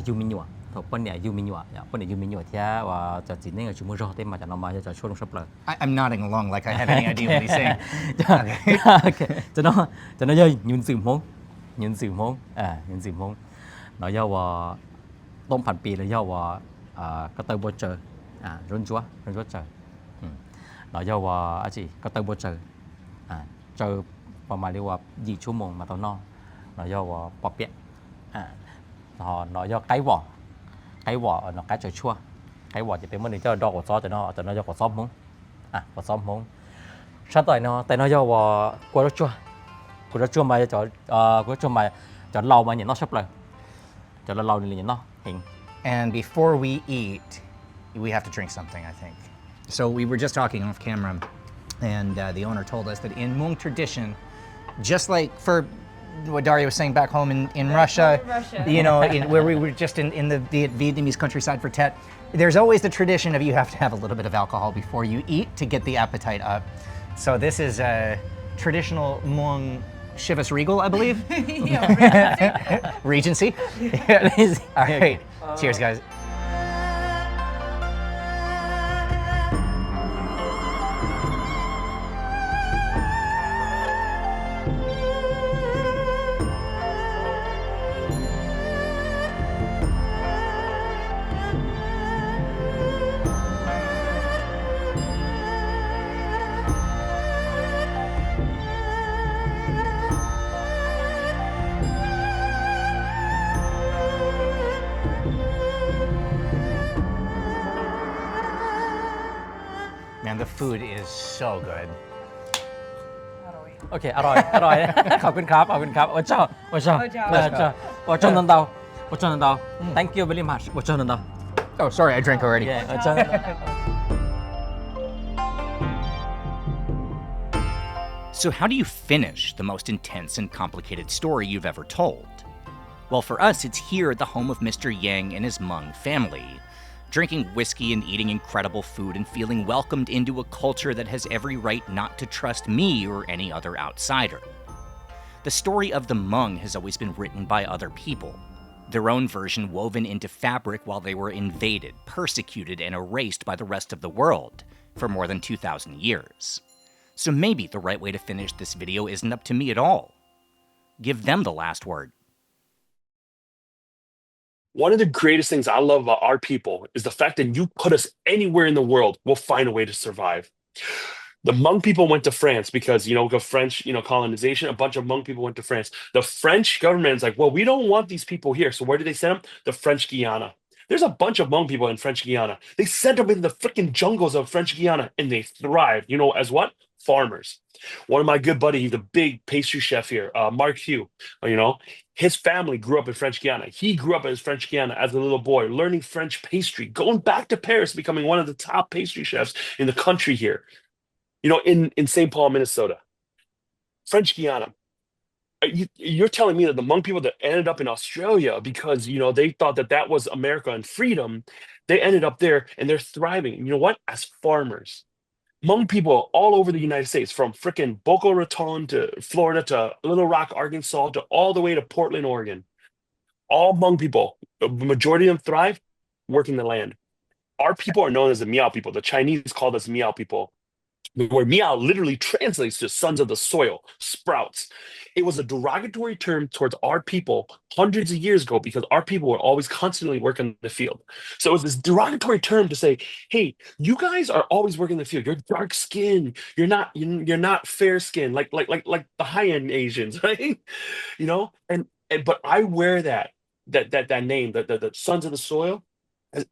ยูมินอยู่ถาวคนเนี่ยยูมินอยู่คนเนี่ยยูมินอยู่ที่ว่าจะจีนนี่ก็ชั่วโมงรอเต็มมาจะนำมาจะชั่วลงชับเลย I'm nodding along like I have any idea what he's saying. จะnói cho nhún sự mông nhún sự mông nói choต้มผัดปีเลยcho cái tơ bò chờ run chúa chờ nói cho gì cái tơ bò chờ chờ ประมาณเรียกว่า2 ชั่วโมงมาตอนนอกnói cho bò bẹ họ nói cho cái vỏ nó cái trời chua cái vỏ chỉเป็นมันจะดอกซอสแต่nó cho quả xóm quả xóm mông sau tới nó tại nó cho quả chua mà cho lâu mà nhìn nó sắp lại cho lâu thì nhìn nó hình. And before we eat, we have to drink something, I think. So we were just talking off camera, and the owner told us that in Hmong tradition, just like for what Daria was saying back home in Russia, Russia. you know, where we were just in the Vietnamese countryside for Tet, there's always the tradition of you have to have a little bit of alcohol before you eat to get the appetite up. So this is a traditional Hmong Chivas Regal, I believe. Yeah, Regency. All right. Cheers, guys. Man, the food is so good. โอเคอร่อยอร่อย ขอบคุณครับขอบคุณครับโอ้เจ้าโอ้เจ้าโอ้เจ้าโอ้เจ้านันดาวโอ้เจ้านันดาว thank you very much โอ้เจ้านันดาว Oh, sorry, I drank already. โอ้เจ้านันดาว So how do you finish the most intense and complicated story you've ever told? Well, for us, it's here at the home of Mr. Yang and his Hmong family, drinking whiskey and eating incredible food and feeling welcomed into a culture that has every right not to trust me or any other outsider. The story of the Hmong has always been written by other people, their own version woven into fabric while they were invaded, persecuted, and erased by the rest of the world for more than 2,000 years. So maybe the right way to finish this video isn't up to me at all. Give them the last word. One of the greatest things I love about our people is the fact that you put us anywhere in the world, we'll find a way to survive. The Hmong people went to France because, the French, colonization, a bunch of Hmong people went to France. The French government is like, well, we don't want these people here. So where did they send them? The French Guiana. There's a bunch of Hmong people in French Guiana. They sent them in the freaking jungles of French Guiana and they thrived, as what? Farmers. One of my good buddies, he's a big pastry chef here, Mark Hugh, his family grew up in French Guiana. He grew up in French Guiana as a little boy, learning French pastry, going back to Paris, becoming one of the top pastry chefs in the country here, in St. Paul, Minnesota. French Guiana. You're telling me that the Hmong people that ended up in Australia because, they thought that was America and freedom, they ended up there and they're thriving. And you know what? As farmers. Hmong people all over the United States, from frickin' Boca Raton to Florida to Little Rock, Arkansas, to all the way to Portland, Oregon. All Hmong people, the majority of them thrive working the land. Our people are known as the Miao people. The Chinese called us Miao people, where Miao literally translates to sons of the soil, sprouts. It was a derogatory term towards our people hundreds of years ago because our people were always constantly working the field. So it was this derogatory term to say, hey, you guys are always working the field. You're dark skinned. You're not fair skinned like the high-end Asians, right? But I wear that name, the sons of the soil,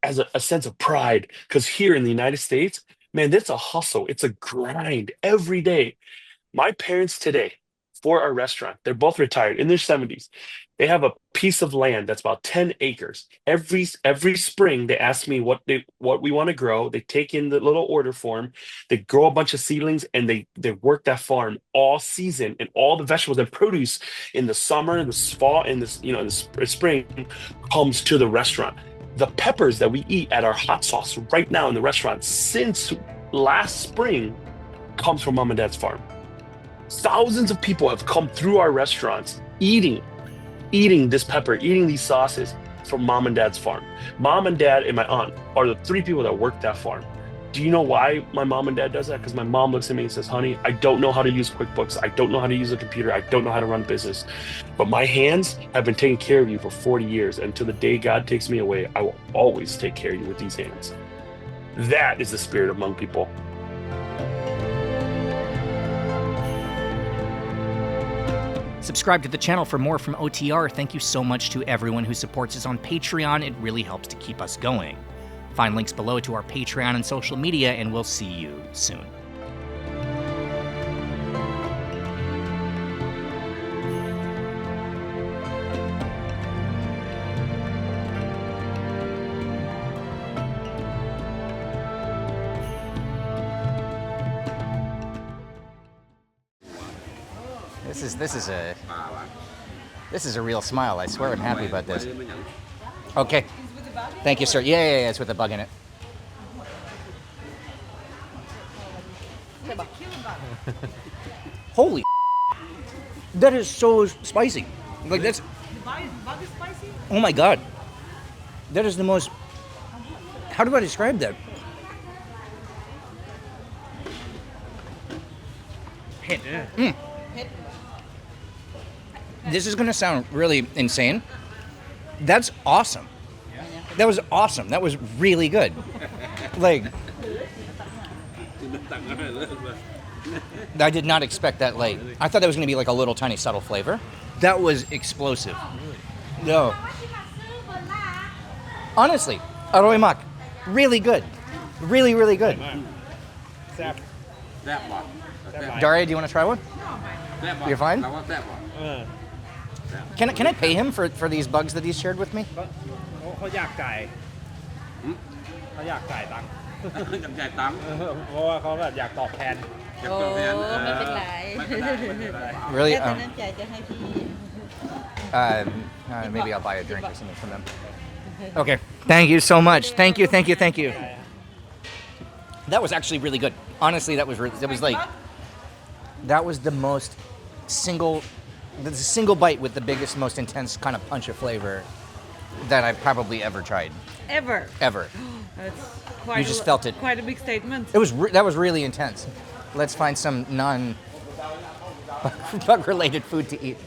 as a sense of pride, because here in the United States, man, it's a hustle. It's a grind every day. My parents today, for our restaurant, they're both retired in their 70s. They have a piece of land that's about 10 acres. Every spring, they ask me what we want to grow. They take in the little order form. They grow a bunch of seedlings, and they work that farm all season. And all the vegetables and produce in the summer, the fall, and the spring comes to the restaurant. The peppers that we eat at our hot sauce right now in the restaurant since last spring comes from Mom and Dad's farm. Thousands of people have come through our restaurants eating this pepper, eating these sauces from Mom and Dad's farm. Mom and Dad and my aunt are the three people that work that farm. Do you know why my mom and dad does that? Because my mom looks at me and says, honey, I don't know how to use QuickBooks. I don't know how to use a computer. I don't know how to run business. But my hands have been taking care of you for 40 years. And until the day God takes me away, I will always take care of you with these hands. That is the spirit of Hmong people. Subscribe to the channel for more from OTR. Thank you so much to everyone who supports us on Patreon. It really helps to keep us going. Find links below to our Patreon and social media, and we'll see you soon. This is a This is a real smile. I swear I'm happy about this. Okay. Thank you, sir. Yeah, it's with a bug in it. Holy that is so spicy. Like that's Bug is spicy? oh my god. That is the most how do I describe that? This is gonna sound really insane. That's awesome. That was awesome. That was really good. Like I did not expect that light. I thought that was gonna be like a little tiny subtle flavor. That was explosive. No. Honestly, aroy mak. Really good. Really, really good. แซ่บ แซ่บว่ะ Daria, do you want to try one? แซ่บว่ะ You're fine? เราว่าแซ่บว่ะ เออ Can I pay him for these bugs that he's shared with me? เขาอยากจ่ายเขาอยากจ่ายตังค์ จำใจตังค์ เพราะว่าเขาแบบอยากตอบแทน อยากตอบแทน ไม่เป็นไร ไม่เป็นไรไม่เป็นไร Really? แต่น้ำใจจะให้พี่ Maybe I'll buy a drink or something from them. Okay. Thank you so much. Thank you. That was actually really good. Honestly, that was the most the single bite with the biggest, most intense kind of punch of flavor that I've probably ever tried. Ever. Ever. That's quite You just felt it. Quite a big statement. That was really intense. Let's find some non bug related food to eat.